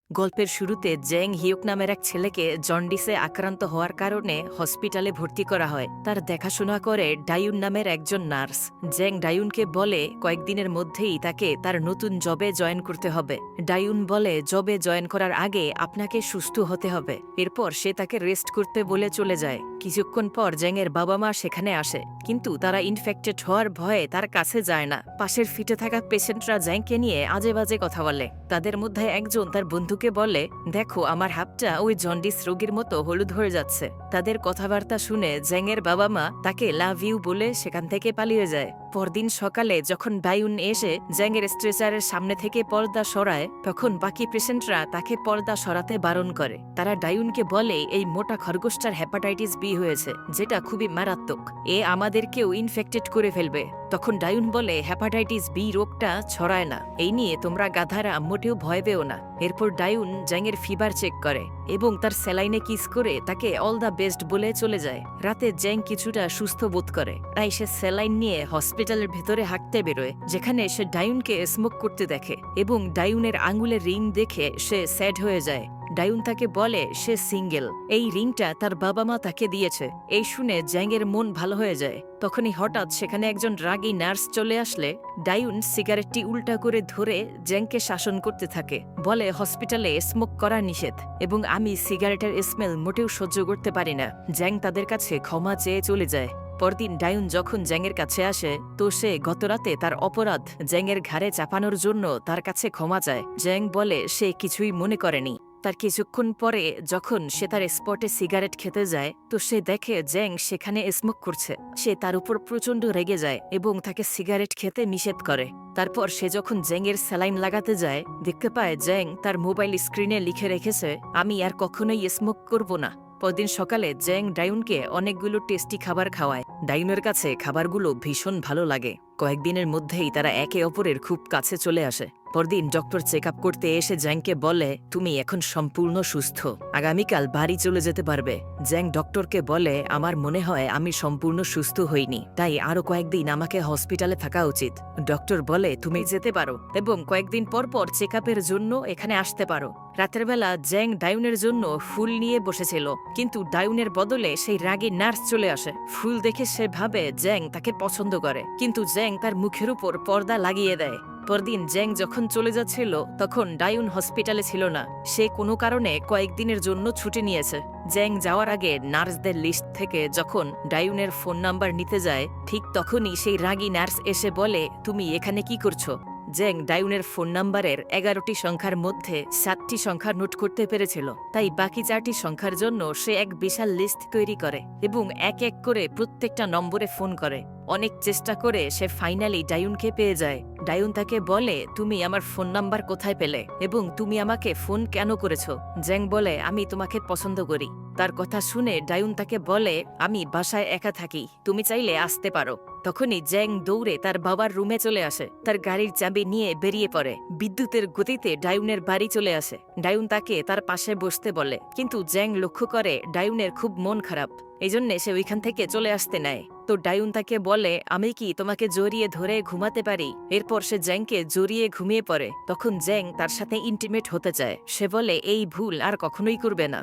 গল্পের শুরুতে জ্যাং হিউক নামের এক ছেলেকে জন্ডিসে আক্রান্ত হওয়ার কারণে হসপিটালে ভর্তি করা হয়। তার দেখাশোনা করে ডায়ুন নামের একজন নার্স। জ্যাং ডায়ুনকে বলে কয়েকদিনের মধ্যেই তাকে তার নতুন জবে জয়েন করতে হবে। ডায়ুন বলে জবে জয়েন করার আগে আপনাকে সুস্থ হতে হবে। এরপর সে তাকে রেস্ট করতে বলে চলে যায়। কিছুক্ষণ পর জ্যাংয়ের বাবা মা সেখানে আসে, কিন্তু তারা ইনফেক্টেড হওয়ার ভয়ে তার কাছে যায় না। পাশের ফিটে থাকা পেশেন্টরা জ্যাংকে নিয়ে আজে বাজে কথা বলে। তাদের মধ্যে একজন তার বন্ধুকে বলে, দেখো আমার হাতটা ওই জন্ডিস রোগীর মতো হলুদ হয়ে যাচ্ছে। তাদের কথাবার্তা শুনে জ্যাংয়ের বাবা মা তাকে লাভ ইউ বলে সেখান থেকে পালিয়ে যায়। পরদিন সকালে যখন ডায়ুন এসে জ্যাংয়ের স্ট্রেচারের সামনে থেকে পর্দা সরায়, তখন বাকি পেশেন্টরা তাকে পর্দা সরাতে বারণ করে। তারা ডায়ুনকে বলে এই মোটা খরগোশটার হেপাটাইটিস বি হয়েছে, যেটা খুবই মারাত্মক। এ আমাদেরকেও ইনফেক্টেড করে ফেলবে। তখন ডায়ুন বলে হেপাটাইটিস বি রোগটা ছড়ায় না, এই নিয়ে তোমরা গাধারা মোটেও ভয় পেও না। এরপর ডায়ুন জ্যাংয়ের ফিভার চেক করে এবং তার স্যালাইনে কিস করে তাকে অল দ্য বেস্ট বলে চলে যায়। রাতে জ্যাং কিছুটা সুস্থ বোধ করে, তাই সে স্যালাইন নিয়ে হসপিটালের ভেতরে হাঁটতে বেরোয়, যেখানে সে ডায়ুনকে স্মোক করতে দেখে এবং ডায়ুনের আঙুলের রিং দেখে সে স্যাড হয়ে যায়। ডায়ুন তাকে বলে সে সিঙ্গেল, এই রিংটা তার বাবা মা তাকে দিয়েছে। এই শুনে জ্যাংয়ের মন ভালো হয়ে যায়। তখনই হঠাৎ সেখানে একজন রাগী নার্স চলে আসলে ডায়ুন সিগারেটটি উল্টা করে ধরে জ্যাংকে শাসন করতে থাকে, বলে হসপিটালে স্মোক করা নিষেধ এবং আমি সিগারেটের স্মেল মোটেও সহ্য করতে পারি না। জ্যাং তাদের কাছে ক্ষমা চেয়ে চলে যায়। পরদিন ডায়ুন যখন জ্যাংয়ের কাছে আসে, তো সে গতরাতে তার অপরাধ জ্যাংয়ের ঘাড়ে চাপানোর জন্য তার কাছে ক্ষমা চায়। জ্যাং বলে সে কিছুই মনে করেনি। তার কিছুক্ষণ পরে যখন সে তার স্পটে সিগারেট খেতে যায়, তো সে দেখে জ্যাং সেখানে স্মোক করছে। সে তার উপর প্রচণ্ড রেগে যায় এবং তাকে সিগারেট খেতে নিষেধ করে। তারপর সে যখন জ্যাংয়ের স্যালাইন লাগাতে যায়, দেখতে পায় জ্যাং তার মোবাইল স্ক্রিনে লিখে রেখেছে, আমি আর কখনোই স্মোক করব না। পরদিন সকালে জ্যাং ডায়ুনকে অনেকগুলো টেস্টি খাবার খাওয়ায়। ডায়ুনের কাছে খাবারগুলো ভীষণ ভালো লাগে। কয়েকদিনের মধ্যেই তারা একে অপরের খুব কাছে চলে আসে। পরদিন ডক্টর চেক আপ করতে এসে জ্যাংকে বলে, তুমি এখন সম্পূর্ণ সুস্থ, আগামীকাল বাড়ি চলে যেতে পারবে। জ্যাং ডক্টরকে বলে, আমার মনে হয় আমি সম্পূর্ণ সুস্থ হইনি, তাই আরো কয়েকদিন আমাকে হসপিটালে থাকা উচিত। ডক্টর বলে তুমি যেতে পারো এবং কয়েকদিন পর পর চেক আপের জন্য এখানে আসতে পারো। রাতের বেলা জ্যাং ডায়ুনের জন্য ফুল নিয়ে বসেছিল, কিন্তু ডায়ুনের বদলে সেই রাগী নার্স চলে আসে। ফুল দেখে সে ভাবে জ্যাং তাকে পছন্দ করে, কিন্তু জ্যাং তার মুখের উপর পর্দা লাগিয়ে দেয়। পরদিন জ্যাং যখন চলে যাচ্ছিল, তখন ডায়ুন হসপিটালে ছিল না। সে কোনো কারণে কয়েকদিনের জন্য ছুটি নিয়েছে। জ্যাং যাওয়ার আগে নার্সদের লিস্ট থেকে যখন ডায়ুনের ফোন নাম্বার নিতে যায়, ঠিক তখনই সেই রাগী নার্স এসে বলে, তুমি এখানে কি করছো? জ্যাং ডায়ুনের ফোন নাম্বারের 11টি সংখ্যার মধ্যে 7টি সংখ্যা নোট করতে পেরেছিল, তাই বাকি 4টি সংখ্যার জন্য সে এক বিশাল লিস্ট তৈরি করে এবং এক এক করে প্রত্যেকটা নম্বরে ফোন করে। অনেক চেষ্টা করে সে ফাইনালি ডায়ুনকে পেয়ে যায়। ডায়ুন তাকে বলে, তুমি আমার ফোন নাম্বার কোথায় পেলে এবং তুমি আমাকে ফোন কেন করেছো? জ্যাং বলে, আমি তোমাকে পছন্দ করি। তার কথা শুনে ডায়ুন তাকে বলে, আমি বাসায় একা থাকি, তুমি চাইলে আসতে পারো। তখনই জ্যাং দৌড়ে তার বাবার রুমে চলে আসে, তার গাড়ির চাবি নিয়ে বেরিয়ে পড়ে। বিদ্যুতের গতিতে ডায়ুনের বাড়ি চলে আসে। ডায়ুন তাকে তার পাশে বসতে বলে, কিন্তু জ্যাং লক্ষ্য করে ডায়ুনের খুব মন খারাপ, এজন্য সে ওইখান থেকে চলে আসতে নেয়। তো ডায়ুন তাকে বলে, আমি কি তোমাকে জড়িয়ে ধরে ঘুমাতে পারি? এরপর সে জ্যাংকে জড়িয়ে ঘুমিয়ে পড়ে। তখন জ্যাং তার সাথে ইন্টিমেট হতে চায়। সে বলে এই ভুল আর কখনোই করবে না।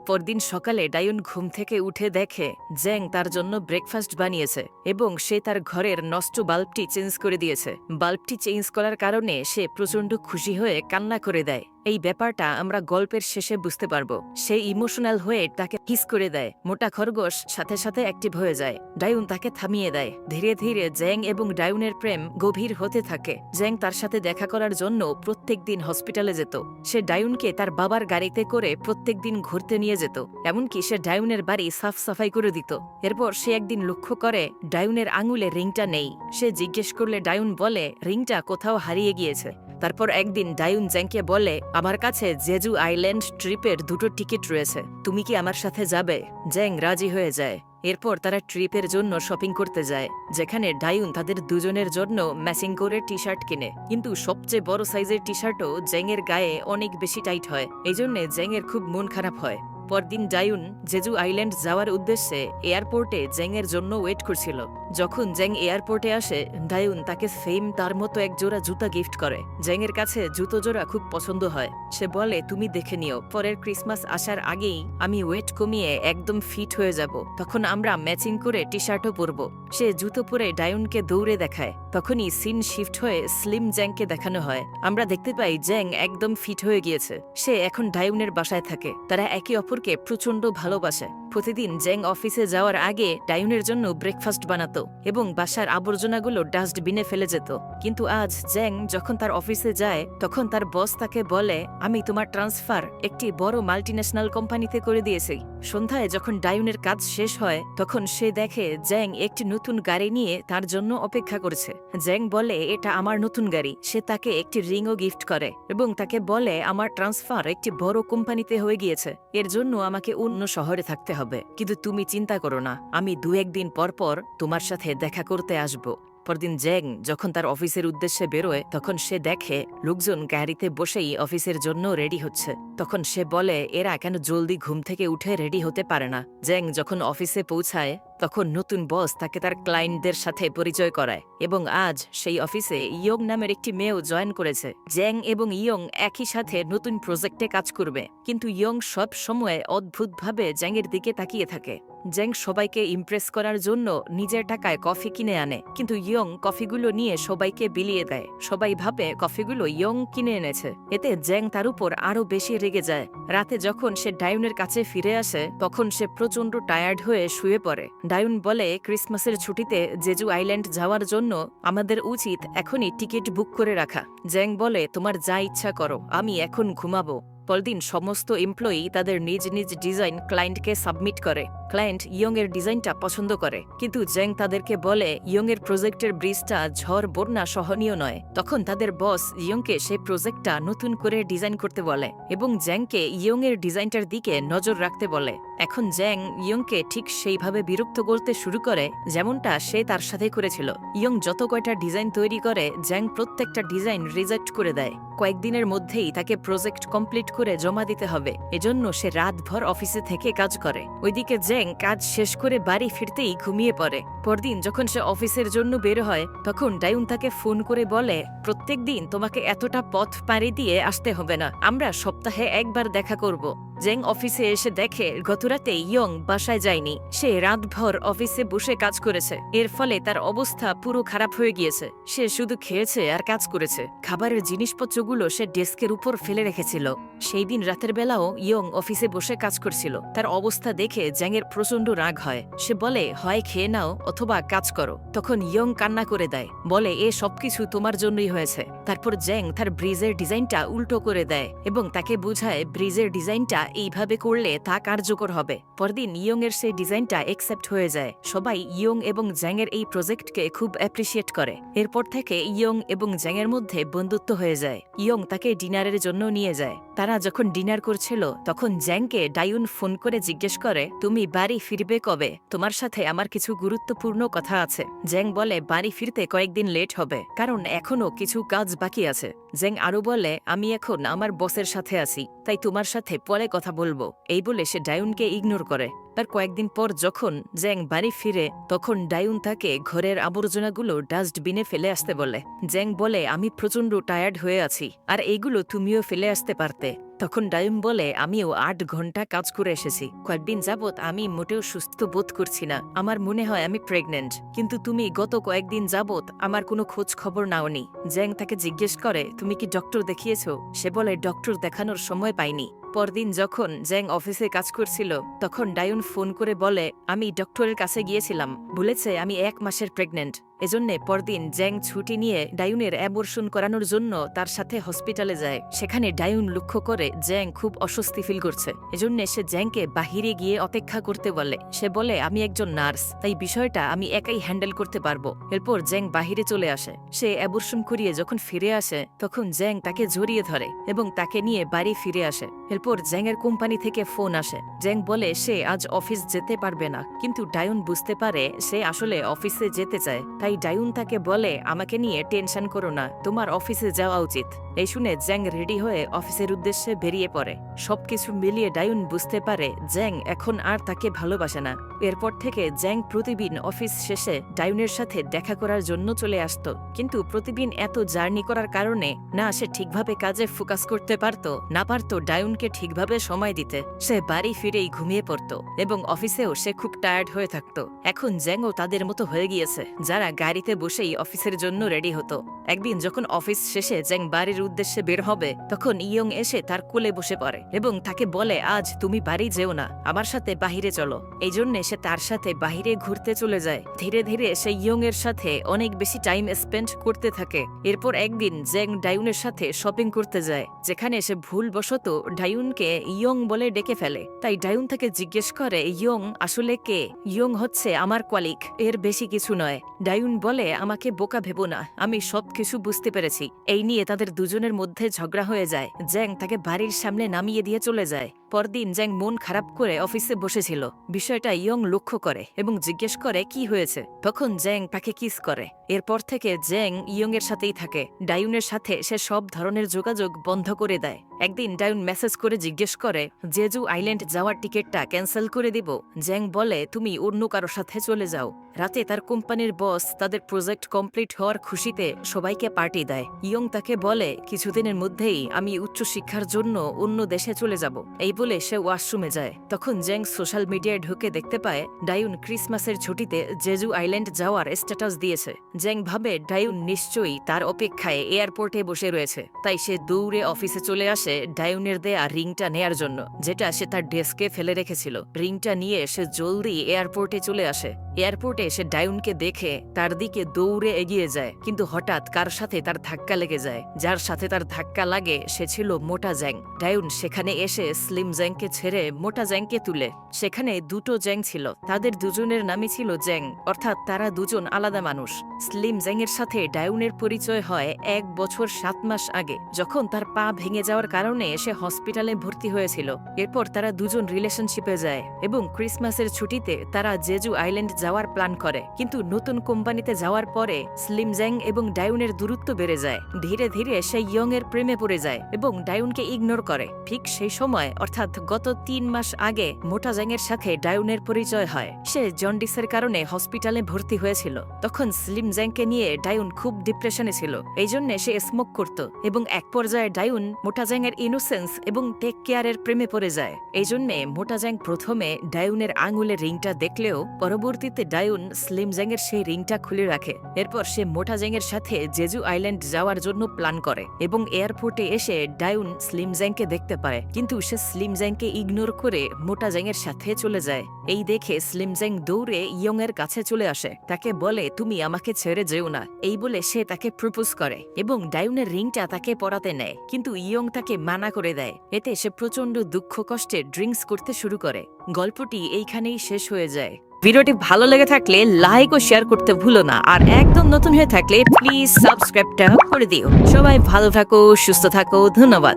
পরদিন সকালে ডায়ুন ঘুম থেকে উঠে দেখে জ্যাং তার জন্য ব্রেকফাস্ট বানিয়েছে এবং সে তার ঘরের নষ্ট বাল্বটি চেঞ্জ করে দিয়েছে। বাল্বটি চেঞ্জ করার কারণে সে প্রচণ্ড খুশি হয়ে কান্না করে দেয়। এই ব্যাপারটা আমরা গল্পের শেষে বুঝতে পারবো। সে ইমোশনাল হয়ে তাকে কিস করে দেয়। মোটা খরগোশ সাথে সাথে অ্যাক্টিভ হয়ে যায়। ডায়ুন তাকে থামিয়ে দেয়। ধীরে ধীরে জ্যাং এবং ডায়ুনের প্রেম গভীর হতে থাকে। জ্যাং তার সাথে দেখা করার জন্য প্রত্যেক দিন হসপিটালে যেত। সে ডায়ুনকে তার বাবার গাড়িতে করে প্রত্যেক দিন ঘুরতে নিয়ে যেত। এমনকি সে ডায়ুনের বাড়ি সাফ সাফাই করে দিত। এরপর সে একদিন লক্ষ্য করে ডায়ুনের আঙুলে রিংটা নেই। সে জিজ্ঞেস করলে ডায়ুন বলে রিংটা কোথাও হারিয়ে গিয়েছে। তারপর একদিন ডায়ুন জ্যাংকে বলে, আমার কাছে জেজু আইল্যান্ড ট্রিপের 2টো টিকিট রয়েছে, তুমি কি আমার সাথে যাবে? জ্যাং রাজি হয়ে যায়। এরপর তারা ট্রিপের জন্য শপিং করতে যায়, যেখানে ডায়ুন তাদের দুজনের জন্য ম্যাচিং করে টি শার্ট কিনে। কিন্তু সবচেয়ে বড় সাইজের টি শার্টও জ্যাংয়ের গায়ে অনেক বেশি টাইট হয়, এই জন্য জ্যাংয়ের খুব মন খারাপ হয়। পরদিন ডায়ুন জেজু আইল্যান্ড যাওয়ার উদ্দেশ্যে এয়ারপোর্টে জেং এর জন্য ওয়েট করছিল। যখন জেং এয়ারপোর্টে আসে, ডায়ুন তাকে সেম তার মতো এক জোড়া জুতা গিফট করে। জেং এর কাছে জুতো জোড়া খুব পছন্দ হয়। সে বলে, তুমি দেখে নিও, পরের ক্রিসমাস আসার আগেই আমি ওয়েট কমিয়ে একদম ফিট হয়ে যাব, তখন আমরা ম্যাচিং করে টি শার্টও পরবো। সে জুতো পরে ডায়ুনকে দৌড়ে দেখায়। তখনই সিন শিফট হয়ে স্লিম জ্যাংকে দেখানো হয়। আমরা দেখতে পাই জ্যাং একদম ফিট হয়ে গিয়েছে। সে এখন ডায়ুনের বাসায় থাকে। তারা একে অপরকে প্রচন্ড ভালোবাসে। প্রতিদিন জ্যাং অফিসে যাওয়ার আগে ডায়ুনের জন্য ব্রেকফাস্ট বানাতো এবং বাসার আবর্জনাগুলো ডাস্টবিনে ফেলে যেত। কিন্তু আজ জ্যাং যখন তার অফিসে যায়, তখন তার বস তাকে বলে, আমি তোমার ট্রান্সফার একটি বড় মাল্টিন্যাশনাল কোম্পানিতে করে দিয়েছি। সন্ধ্যায় যখন ডায়ুনের কাজ শেষ হয়, তখন সে দেখে জ্যাং একটি নতুন গাড়ি নিয়ে তার জন্য অপেক্ষা করছে। জ্যাং বলে, এটা আমার নতুন গাড়ি। সে তাকে একটি রিংও গিফট করে এবং তাকে বলে, আমার ট্রান্সফার একটি বড় কোম্পানিতে হয়ে গিয়েছে, এর জন্য আমাকে অন্য শহরে থাকতে হবে। কিন্তু তুমি চিন্তা করো না, আমি 2-1 দিন পর পর তোমার সাথে দেখা করতে আসব। পরদিন জ্যাং যখন তার অফিসের উদ্দেশ্যে বেরোয়, তখন সে দেখে লোকজন গাড়িতে বসেই অফিসের জন্য রেডি হচ্ছে। তখন সে বলে, এরা কেন জলদি ঘুম থেকে উঠে রেডি হতে পারে না। জ্যাং যখন অফিসে পৌঁছায়, তখন নতুন বস তাকে তার ক্লায়েন্টদের সাথে পরিচয় করায় এবং আজ সেই অফিসে ইয়ং নামের একটি মেয়েও জয়েন করেছে। জ্যাং এবং ইয়ং একই সাথে নতুন প্রজেক্টে কাজ করবে, কিন্তু ইয়ং সব সময় অদ্ভুতভাবে জ্যাংয়ের দিকে তাকিয়ে থাকে। জ্যাং সবাইকে ইমপ্রেস করার জন্য নিজের টাকায় কফি কিনে আনে, কিন্তু ইয়ং কফিগুলো নিয়ে সবাইকে বিলিয়ে দেয়। সবাই ভাবে কফিগুলো ইয়ং কিনে এনেছে। এতে জ্যাং তার উপর আরো বেশি রেগে যায়। রাতে যখন সে ডায়ুনের কাছে ফিরে আসে, তখন সে প্রচন্ড টায়ার্ড হয়ে শুয়ে পড়ে। ডায়ুন বলে, ক্রিসমাসের ছুটিতে জেজু আইল্যান্ড যাওয়ার জন্য আমাদের উচিত এখনই টিকিট বুক করে রাখা। জ্যাং বলে, তোমার যা ইচ্ছা করো, আমি এখন ঘুমাবো। পরদিন সমস্ত এমপ্লয়ি তাদের নিজ নিজ ডিজাইন ক্লায়েন্টকে সাবমিট করে। ক্লায়েন্ট ইয়ং এর ডিজাইনটা পছন্দ করে, কিন্তু জ্যাং তাদেরকে বলে ইয়ং এর প্রজেক্টের ব্রিজটা ঝড় বন্যা সহনীয় নয়। তখন তাদের বস ইয়ংকে সেই প্রজেক্টটা নতুন করে ডিজাইন করতে বলে এবং জ্যাংকে ইয়ং এর ডিজাইনটার দিকে নজর রাখতে বলে। এখন জ্যাং ইয়ংকে ঠিক সেইভাবে বিরক্ত করতে শুরু করে যেমনটা সে তার সাথে করেছিল। ইয়ং যত কয়টা ডিজাইন তৈরি করে, জ্যাং প্রত্যেকটা ডিজাইন রিজেক্ট করে দেয়। কয়েকদিনের মধ্যেই তাকে প্রজেক্ট কমপ্লিট করে জমা দিতে হবে, এজন্য সে রাতভর অফিসে থেকে কাজ করে। ওইদিকে জ্যাং কাজ শেষ করে বাড়ি ফিরতেই ঘুমিয়ে পড়ে। পরদিন যখন সে অফিসের জন্য বের হয়, তখন ডায়ুন তাকে ফোন করে বলে, প্রত্যেক দিন তোমাকে এতটা পথ পাড়ি দিয়ে আসতে হবে না, আমরা সপ্তাহে একবার দেখা করব। জ্যাং অফিসে এসে দেখে গতরাতে ইয়ং বাসায় যায়নি। সে রাতভর অফিসে বসে কাজ করেছে, এর ফলে তার অবস্থা পুরো খারাপ হয়ে গিয়েছে। সে শুধু খেয়েছে আর কাজ করেছে। খাবারের জিনিসপত্রগুলো সে ডেস্কের উপর ফেলে রেখেছিল। সেই দিন রাতের বেলাও ইয়ং অফিসে বসে কাজ করছিল। তার অবস্থা দেখে জ্যাংয়ের প্রচন্ড রাগ হয়। সে বলে, হয় খেয়ে নাও অথবা কাজ করো। তখন ইয়ং কান্না করে দেয়, বলে, এ সবকিছু তোমার জন্যই হয়েছে। তারপর জ্যাং তার ব্রিজের ডিজাইনটা উল্টো করে দেয় এবং তাকে বোঝায় ব্রিজের ডিজাইনটা এইভাবে করলে তা কার্যকর হবে। পরদিন ইয়ং এর সেই ডিজাইনটা একসেপ্ট হয়ে যায়। সবাই ইয়ং এবং জ্যাংয়ের এই প্রজেক্টকে খুব অ্যাপ্রিসিয়েট করে। এরপর থেকে ইয়ং এবং জ্যাংয়ের মধ্যে বন্ধুত্ব হয়ে যায়। ইয়ং তাকে ডিনারের জন্য নিয়ে যায়। তারা যখন ডিনার করছিল, তখন জ্যাংকে ডায়ুন ফোন করে জিজ্ঞেস করে, তুমি বাড়ি ফিরবে কবে? তোমার সাথে আমার কিছু গুরুত্বপূর্ণ কথা আছে। জ্যাং বলে, বাড়ি ফিরতে কয়েকদিন লেট হবে, কারণ এখনো কিছু কাজ বাকি আছে। জ্যাং আরো বলে, আমি এখন আমার বসের সাথে আছি, তাই তোমার সাথে পরে কথা বলবো। এই বলে সে ডায়ুনকে ইগনোর করে। তার কয়েকদিন পর যখন জ্যাং বাড়ি ফিরে, তখন ডায়ুন তাকে ঘরের আবর্জনাগুলো ডাস্টবিনে ফেলে আসতে বলে। জ্যাং বলে, আমি প্রচন্ড টায়ার্ড হয়ে আছি, আর এইগুলো তুমিও ফেলে আসতে পারতে। তখন ডায়ুন বলে, আমিও 8 ঘন্টা কাজ করে এসেছি। কয়েকদিন যাবৎ আমি মোটেও সুস্থ বোধ করছি না। আমার মনে হয় আমি প্রেগনেন্ট, কিন্তু তুমি গত কয়েকদিন যাবৎ আমার কোনো খোঁজ খবর নাওনি। জ্যাং তাকে জিজ্ঞেস করে, তুমি কি ডক্টর দেখিয়েছো? সে বলে, ডক্টর দেখানোর সময় পাইনি। পরদিন যখন জ্যাং অফিসে কাজ করছিল, তখন ডায়ুন ফোন করে বলে, আমি ডক্টরের কাছে গিয়েছিলাম, বলেছে আমি 1 মাসের প্রেগনেন্ট। এজন্য পরদিন জ্যাং ছুটি নিয়ে ডায়ুনের অ্যাবর্শন করানোর জন্য তার সাথে হসপিটালে যায়। সেখানে ডায়ুন লক্ষ্য করে জ্যাং খুব অস্বস্তি ফিল করছে, এজন্য সে জ্যাংকে বাহিরে গিয়ে অপেক্ষা করতে বলে। সে বলে, আমি একজন নার্স, তাই বিষয়টা আমি একাই হ্যান্ডেল করতে পারবো। এরপর জ্যাং বাহিরে চলে আসে। সে অ্যাবর্শন করিয়ে যখন ফিরে আসে, তখন জ্যাং তাকে জড়িয়ে ধরে এবং তাকে নিয়ে বাড়ি ফিরে আসে। এরপর জ্যাংয়ের কোম্পানি থেকে ফোন আসে। জ্যাং বলে সে আজ অফিস যেতে পারবে না, কিন্তু ডায়ুন বুঝতে পারে সে আসলে অফিসে যেতে চায়। তাই তাই ডায়ুন তাকে বলে, আমাকে নিয়ে টেনশন করো না, তোমার অফিসে যাওয়া উচিত। এই শুনে জ্যাং রেডি হয়ে অফিসের উদ্দেশ্যে বেরিয়ে পড়ে। সবকিছু মিলিয়ে ডায়ুন বুঝতে পারে জ্যাং এখন আর তাকে ভালোবাসে না। এরপর থেকে জ্যাং প্রতিদিন অফিস শেষে ডায়ুনের সাথে দেখা করার জন্য চলে আসতো, কিন্তু প্রতিদিন এত জার্নি করার কারণে না সে ঠিকভাবে কাজে ফোকাস করতে পারতো, না পারতো ডায়ুনকে ঠিকভাবে সময় দিতে। সে বাড়ি ফিরেই ঘুমিয়ে পড়তো এবং অফিসেও সে খুব টায়ার্ড হয়ে থাকতো। এখন জ্যাংও তাদের মতো হয়ে গিয়েছে, যারা গাড়িতে বসেই অফিসের জন্য রেডি হতো। একদিন যখন অফিস শেষে জ্যাং বাড়ির উদ্দেশ্যে বের হবে, তখন ইয়ং এসে তার কোলে বসে পড়ে এবং তাকে বলে, আজ তুমি বাড়ি যেও না, আমার সাথে বাহিরে চলো। এই জন্য সে তার সাথে বাহিরে ঘুরতে চলে যায়। ধীরে ধীরে সে ইয়ং এর সাথে অনেক বেশি টাইম স্পেন্ড করতে থাকে। এরপর একদিন জ্যাং ডায়ুনের সাথে শপিং করতে যায়, যেখানে সে ভুলবশত ডায়ুনকে ইয়ং বলে ডেকে ফেলে। তাই ডায়ুন তাকে জিজ্ঞেস করে, ইয়ং আসলে কে? ইয়ং হচ্ছে আমার কলিগ, এর বেশি কিছু নয়। ডায়ুন বলে, আমাকে বোকা ভেবো না, আমি সবকিছু বুঝতে পেরেছি। এই নিয়ে তাদের দুজনের মধ্যে ঝগড়া হয়ে যায়। জ্যাং তাকে বাড়ির সামনে নামিয়ে দিয়ে চলে যায়। পরদিন জ্যাং মন খারাপ করে অফিসে বসেছিল। বিষয়টা ইয়ং লক্ষ্য করে এবং জিজ্ঞেস করে কি হয়েছে। তখন জ্যাং তাকে কিস করে। এরপর থেকে জ্যাং ইয়ং এর সাথেই থাকে। ডায়ুনের সাথে সে সব ধরনের যোগাযোগ বন্ধ করে দেয়। একদিন ডায়ুন মেসেজ করে জিজ্ঞেস করে, জেজু আইল্যান্ড যাওয়ার টিকিটটা ক্যান্সেল করে দিব। জ্যাং বলে, তুমি অন্য কারোর সাথে চলে যাও। রাতে তার কোম্পানির বস তাদের প্রজেক্ট কমপ্লিট হওয়ার খুশিতে সবাইকে পার্টি দেয়। ইয়ং তাকে বলে, কিছুদিনের মধ্যেই আমি উচ্চশিক্ষার জন্য অন্য দেশে চলে যাব। এই বলে সে ওয়াশরুমে যায়। তখন জ্যাং সোশ্যাল মিডিয়ায় ঢুকে দেখতে পায় ডায়ুন ক্রিসমাসের ছুটিতে জেজু আইল্যান্ড যাওয়ার স্ট্যাটাস দিয়েছে। জ্যাং ভাবে ডায়ুন নিশ্চয়ই তার অপেক্ষায় এয়ারপোর্টে বসে রয়েছে। তাই সে দৌড়ে অফিসে চলে আসে ডায়ুনের দেয়া রিংটা নেয়ার জন্য, যেটা সে তার ডেস্কে ফেলে রেখেছিল। রিংটা নিয়ে সে জলদি এয়ারপোর্টে চলে আসে। এয়ারপোর্টে সে ডায়ুনকে দেখে তার দিকে দৌড়ে এগিয়ে যায়, কিন্তু হঠাৎ কার সাথে তার ধাক্কা লেগে যায়। যার সাথে তার ধাক্কা লাগে সে ছিল মোটা জ্যাং। ডায়ুন সেখানে এসে স্লিম জ্যাংকে ছেড়ে মোটা জ্যাংকে তুলে। সেখানে দুটো জ্যাং ছিল, তাদের দুজনের নামই ছিল জ্যাং, অর্থাৎ তারা দুজন আলাদা মানুষ। স্লিম জ্যাংয়ের সাথে ডায়ুনের পরিচয় হয় 1 বছর 7 মাস আগে, যখন তার পা ভেঙে যাওয়ার কারণে সে হসপিটালে ভর্তি হয়েছিল। এরপর তারা দুজন রিলেশনশিপে যায় এবং ক্রিসমাসের ছুটিতে তারা জেজু আইল্যান্ড যাওয়ার প্ল্যান করে। কিন্তু নতুন কোম্পানিতে যাওয়ার পরে স্লিম জ্যাং এবং ডায়ুনের দূরত্ব বেড়ে যায়। ধীরে ধীরে সে ইয়ং এর প্রেমে পড়ে যায় এবং ডায়ুনকে ইগনোর করে। ঠিক সেই সময়, অর্থাৎ গত 3 মাস আগে মোটা জ্যাং এর সাথে ডায়ুনের পরিচয় হয়। সে জন্ডিসের কারণে হসপিটালে ভর্তি হয়েছিল। তখন স্লিম জ্যাংকে নিয়ে ডায়ুন খুব ডিপ্রেশনে ছিল। এই জন্য সে স্মোক করত এবং এক পর্যায়ে ডায়ুন মোটা জ্যাং এর ইনোসেন্স এবং টেক কেয়ারের প্রেমে পড়ে যায়। এই জন্য মোটা জ্যাং প্রথমে ডায়ুনের আঙুলের রিংটা দেখলেও পরবর্তীতে ডায়ুন স্লিম জ্যাং এর সেই রিংটা খুলে রাখে। এরপর সে মোটা জ্যাং এর সাথে জেজু আইল্যান্ড যাওয়ার জন্য প্ল্যান করে এবং এয়ারপোর্টে এসে ডায়ুন স্লিম জ্যাংকে দেখতে পারে, কিন্তু সে স্লিম জ্যাংকে ইগনোর করে মোটা জ্যাং এর সাথে চলে যায়। এই দেখে স্লিম জ্যাং দৌড়ে ইয়ং এর কাছে চলে আসে। তাকে বলে, তুমি আমাকে ছেড়ে যেও না। এই বলে সে তাকে প্রপোজ করে এবং ডায়ুনের রিংটা তাকে পরাতে নেয়, কিন্তু ইয়ং তাকে মানা করে দেয়। এতে সে প্রচন্ড দুঃখ কষ্টে ড্রিঙ্কস করতে শুরু করে। গল্পটি এইখানেই শেষ হয়ে যায়। ভিডিওটি ভালো লেগে থাকলে লাইক ও শেয়ার করতে ভুলো না, আর একদম নতুন হয়ে থাকলে প্লিজ সাবস্ক্রাইবটা করে দিও। সবাই ভালো থাকো, সুস্থ থাকো, ধন্যবাদ।